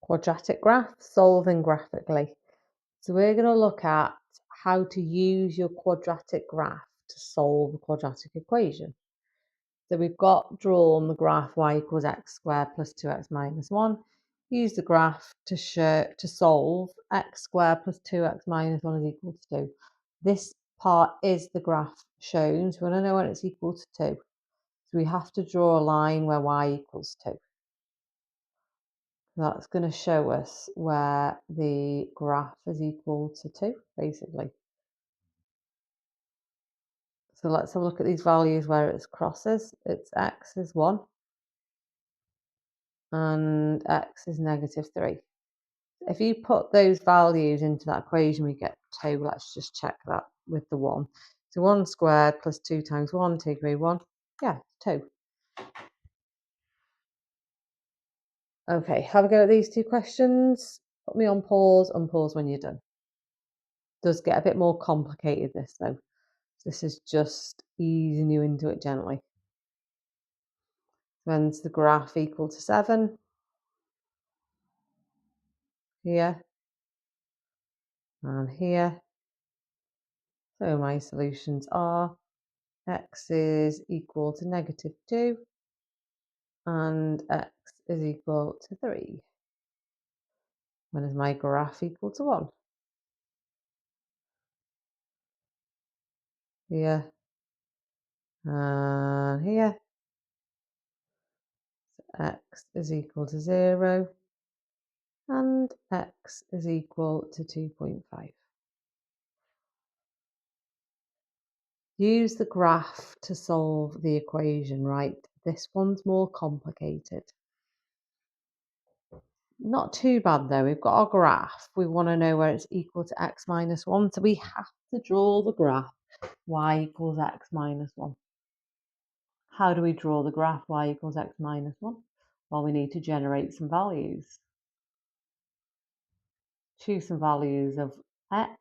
Quadratic graph, solving graphically. So we're going to look at how to use your quadratic graph to solve a quadratic equation. So we've got drawn the graph y equals x squared plus 2x minus 1. Use the graph to solve x squared plus 2x minus 1 is equal to 2. This part is the graph shown, so we want to know when it's equal to 2. So we have to draw a line where y equals 2. That's going to show us where the graph is equal to 2, basically. So let's have a look at these values where it's crosses. It's x is 1 and x is -3. If you put those values into that equation, we get 2. Let's just check that with the 1. So 1 squared plus 2 times 1, take away 1. Yeah, 2. Okay, have a go at these two questions. Put me on pause, unpause when you're done. It does get a bit more complicated, this though. This is just easing you into it gently. When's the graph equal to 7? Here and here. So my solutions are x is equal to -2 and x is equal to 3. When is my graph equal to 1? Here and here. So x is equal to 0 and x is equal to 2.5. Use the graph to solve the equation, right? This one's more complicated. Not too bad though. We've got our graph. We want to know where it's equal to x minus 1. So we have to draw the graph y equals x minus 1. How do we draw the graph y equals x minus 1? Well, we need to generate some values. Choose some values of x.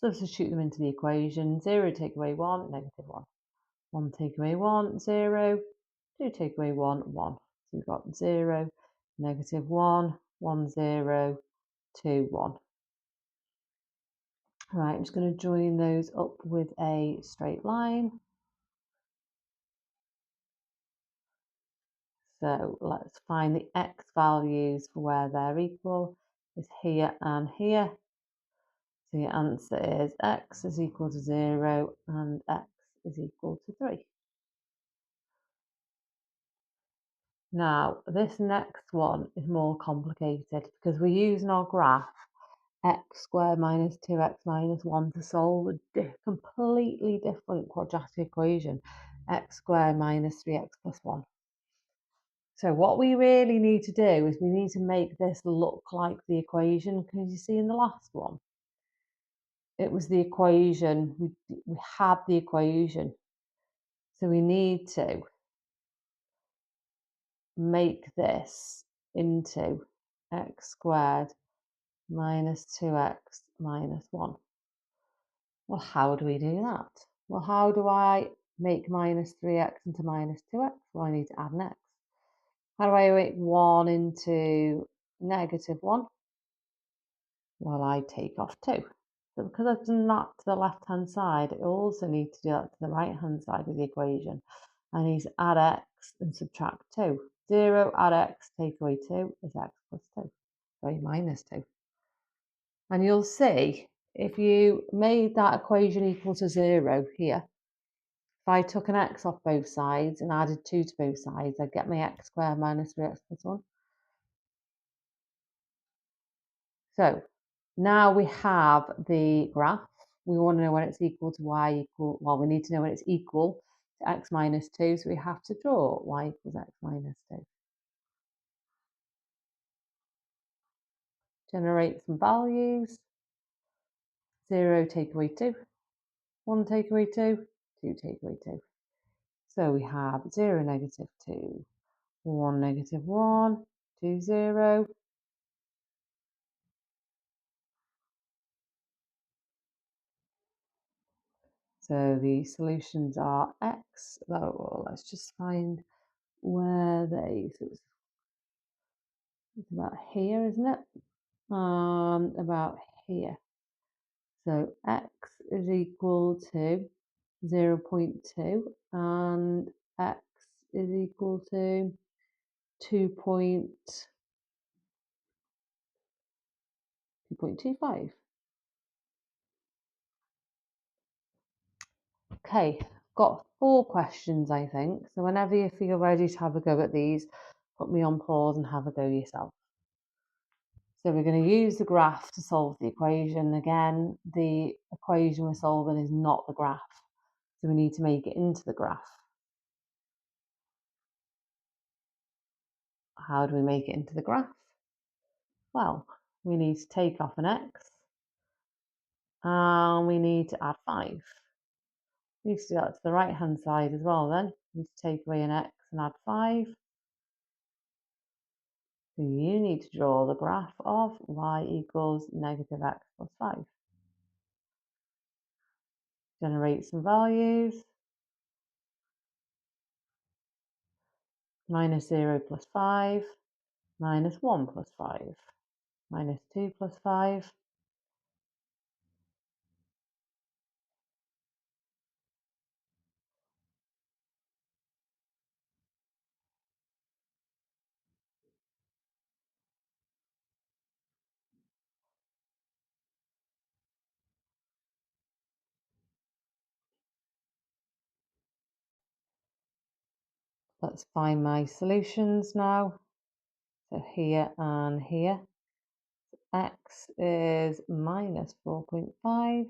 Substitute them into the equation. 0 take away 1, -1. 1 take away 1, 0. 2 take away 1, 1. So we've got 0, -1, 1, 0, 2, 1. Right, I'm just going to join those up with a straight line. So let's find the x values for where they're equal. Is here and here. So the answer is x is equal to 0 and x is equal to 3. Now, this next one is more complicated because we're using our graph x squared minus 2x minus 1 to solve a completely different quadratic equation, x squared minus 3x plus 1. So what we really need to do is we need to make this look like the equation. Can you see in the last one? It was the equation, we had the equation. So we need to make this into x squared minus 2x minus 1. Well, how do we do that? Well, how do I make minus 3x into minus 2x? Well, I need to add an x. How do I make 1 into -1? Well, I take off 2. So because I've done that to the left-hand side, I also need to do that to the right-hand side of the equation. I need to add x and subtract 2. 0 add x, take away 2 is x plus 2. Sorry, minus 2. And you'll see, if you made that equation equal to 0 here, if I took an x off both sides and added 2 to both sides, I'd get my x squared minus 3x plus 1. So now we have the graph. We want to know when it's equal to y equal, well, we need to know when it's equal to x minus 2, so we have to draw y equals x minus 2. Generate some values. 0 take away 2, 1 take away 2, 2 take away 2. So we have 0, -2, 1, -1, 2, 0. So the solutions are x. Oh, let's just find where they. So It's about here, isn't it? About here. So x is equal to 0.2 and x is equal to 2.25. Okay, got 4 questions, I think. So whenever you feel ready to have a go at these, put me on pause and have a go yourself. So we're going to use the graph to solve the equation. Again, the equation we're solving is not the graph. So we need to make it into the graph. How do we make it into the graph? Well, we need to take off an x and we need to add 5. We need to do that to the right hand side as well then. We need to take away an x and add 5. So you need to draw the graph of y equals negative x plus 5. Generate some values. Minus 0 plus 5, minus 1 plus 5, minus 2 plus 5. Let's find my solutions now. So here and here. X is minus 4.5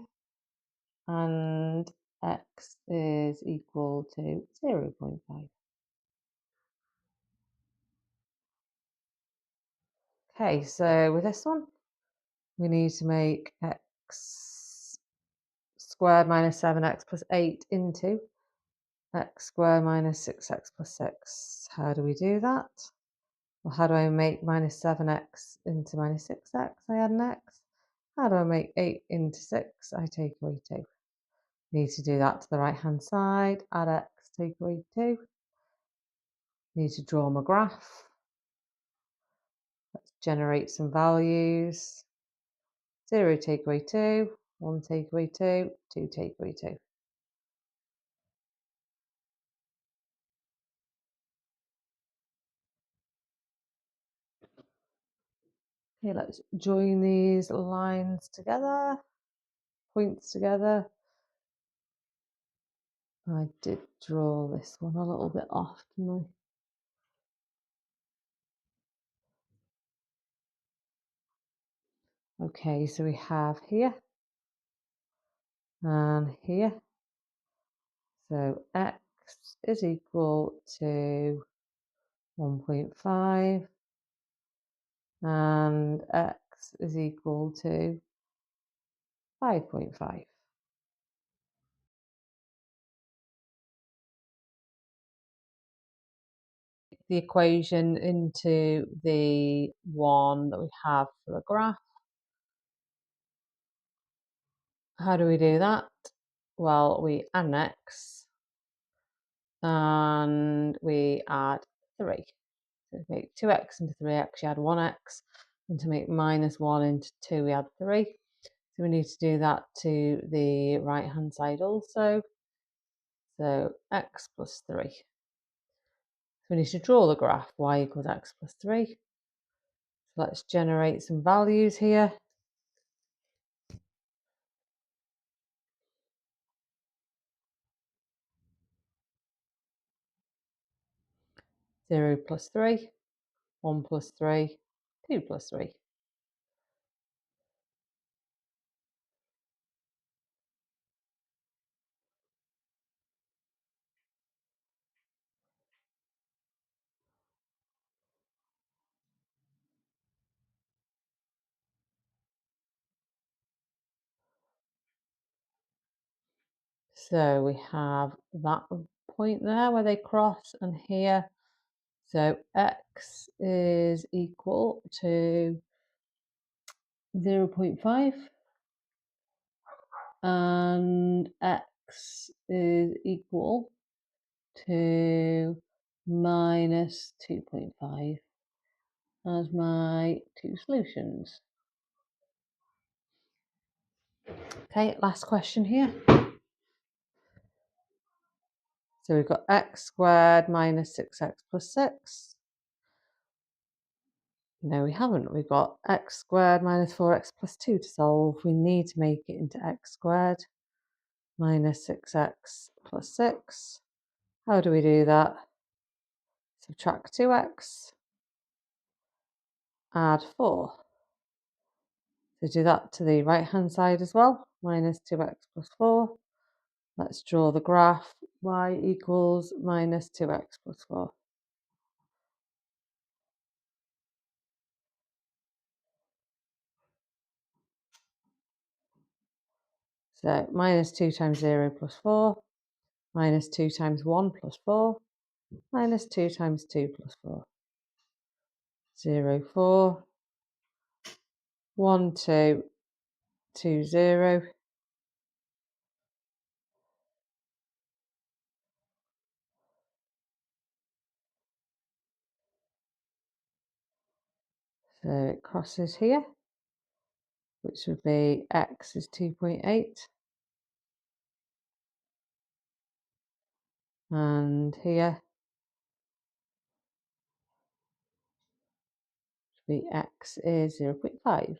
and x is equal to 0.5. Okay, so with this one, we need to make x squared minus 7x plus 8 into x squared minus 6x plus 6. How do we do that? Well, how do I make minus 7x into minus 6x? I add an x. How do I make 8 into 6? I take away 2. Need to do that to the right hand side. Add x, take away 2. Need to draw my graph. Let's generate some values. 0 take away 2, 1 take away 2, 2 take away 2. Okay, let's join these lines together, points together. I did draw this one a little bit off, didn't I? Okay, so we have here and here. So x is equal to 1.5 and x is equal to 5.5. The equation into the one that we have for the graph. How do we do that? Well, we add an x and we add 3. So to make 2x into 3x, you add 1x, and to make minus 1 into 2, we add 3. So we need to do that to the right hand side also. So x plus 3. So we need to draw the graph y equals x plus 3. So let's generate some values here. Zero plus 3, 1 plus 3, 2 plus 3. So we have that point there where they cross and here. So x is equal to 0.5 and x is equal to minus 2.5. as my two solutions. Okay, last question here. So we've got x squared minus 6x plus 6. No, we haven't. We've got x squared minus 4x plus 2 to solve. We need to make it into x squared minus 6x plus 6. How do we do that? Subtract 2x, add 4. So do that to the right-hand side as well, minus 2x plus 4. Let's draw the graph. Y equals minus 2x plus 4. So minus 2 times 0 plus 4, minus 2 times 1 plus 4, minus 2 times 2 plus 4. 0, 4, 1, 2, 2, 0. So it crosses here, which would be x is 2.8. And here would be x is 0.5.